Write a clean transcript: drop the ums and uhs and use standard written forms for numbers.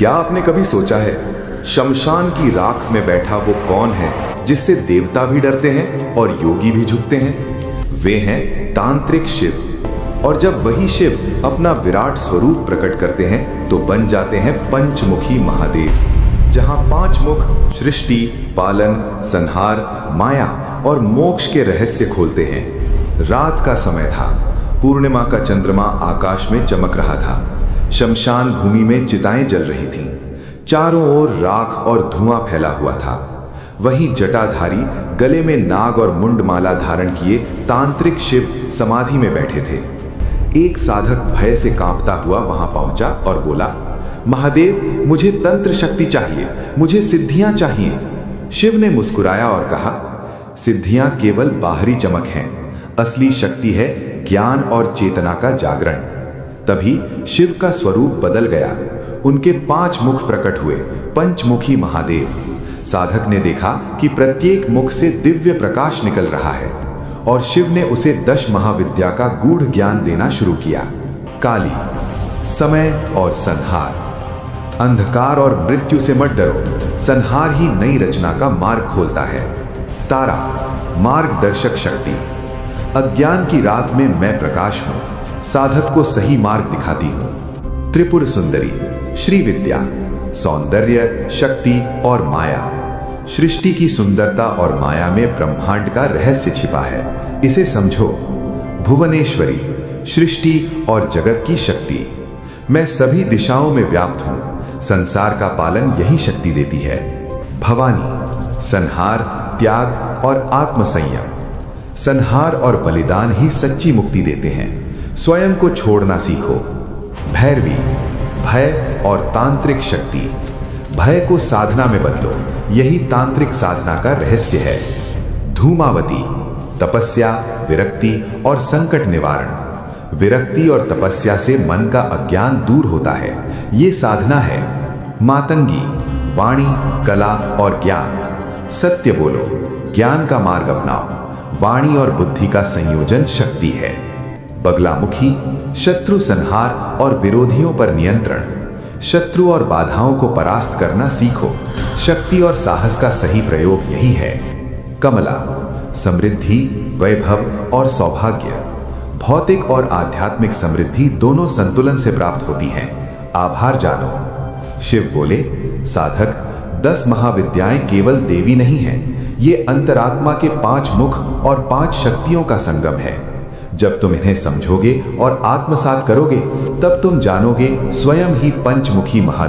क्या आपने कभी सोचा है शमशान की राख में बैठा वो कौन है जिससे देवता भी डरते हैं और योगी भी झुकते हैं? वे हैं तांत्रिक शिव। और जब वही शिव अपना विराट स्वरूप प्रकट करते हैं तो बन जाते हैं पंचमुखी महादेव, जहां पांच मुख सृष्टि, पालन, संहार, माया और मोक्ष के रहस्य खोलते हैं। रात का समय था। पूर्णिमा का चंद्रमा आकाश में चमक रहा था। शमशान भूमि में चिताएं जल रही थीं। चारों ओर राख और धुआं फैला हुआ था। वहीं जटाधारी गले में नाग और मुंडमाला धारण किए तांत्रिक शिव समाधि में बैठे थे। एक साधक भय से कांपता हुआ वहां पहुंचा और बोला, महादेव, मुझे तंत्र शक्ति चाहिए, मुझे सिद्धियां चाहिए। शिव ने मुस्कुराया और कहा, सिद्धियां केवल बाहरी चमक हैं, असली शक्ति है ज्ञान और चेतना का जागरण। तभी शिव का स्वरूप बदल गया। उनके पांच मुख प्रकट हुए, पंचमुखी महादेव। साधक ने देखा कि प्रत्येक मुख से दिव्य प्रकाश निकल रहा है और शिव ने उसे 10 महाविद्या का गूढ़ ज्ञान देना शुरू किया। काली, समय और संहार। अंधकार और मृत्यु से मत डरो, संहार ही नई रचना का मार्ग खोलता है। तारा, मार्गदर्शक शक्ति। अज्ञान की रात में मैं प्रकाश हूं, साधक को सही मार्ग दिखाती हूं। त्रिपुर सुंदरी, श्री विद्या, सौंदर्य, शक्ति और माया। सृष्टि की सुंदरता और माया में ब्रह्मांड का रहस्य छिपा है, इसे समझो। भुवनेश्वरी, सृष्टि और जगत की शक्ति। मैं सभी दिशाओं में व्याप्त हूं, संसार का पालन यही शक्ति देती है। भवानी, संहार, त्याग और आत्मसंयम। संहार और बलिदान ही सच्ची मुक्ति देते हैं, स्वयं को छोड़ना सीखो। भैरवी, भय और तांत्रिक शक्ति। भय को साधना में बदलो, यही तांत्रिक साधना का रहस्य है। धूमावती, तपस्या, विरक्ति और संकट निवारण। विरक्ति और तपस्या से मन का अज्ञान दूर होता है, ये साधना है। मातंगी, वाणी, कला और ज्ञान। सत्य बोलो, ज्ञान का मार्ग अपनाओ। वाणी और बुद्धि का संयोजन शक्ति है। बगलामुखी, शत्रु संहार और विरोधियों पर नियंत्रण। शत्रु और बाधाओं को परास्त करना सीखो, शक्ति और साहस का सही प्रयोग यही है। कमला, समृद्धि, वैभव और सौभाग्य। भौतिक और आध्यात्मिक समृद्धि दोनों संतुलन से प्राप्त होती हैं, आभार जानो। शिव बोले, साधक, 10 महाविद्याएं केवल देवी नहीं हैं, ये अंतरात्मा के 5 मुख और 5 शक्तियों का संगम है। जब तुम इन्हें समझोगे और आत्मसात करोगे, तब तुम जानोगे स्वयं ही पंचमुखी महादेव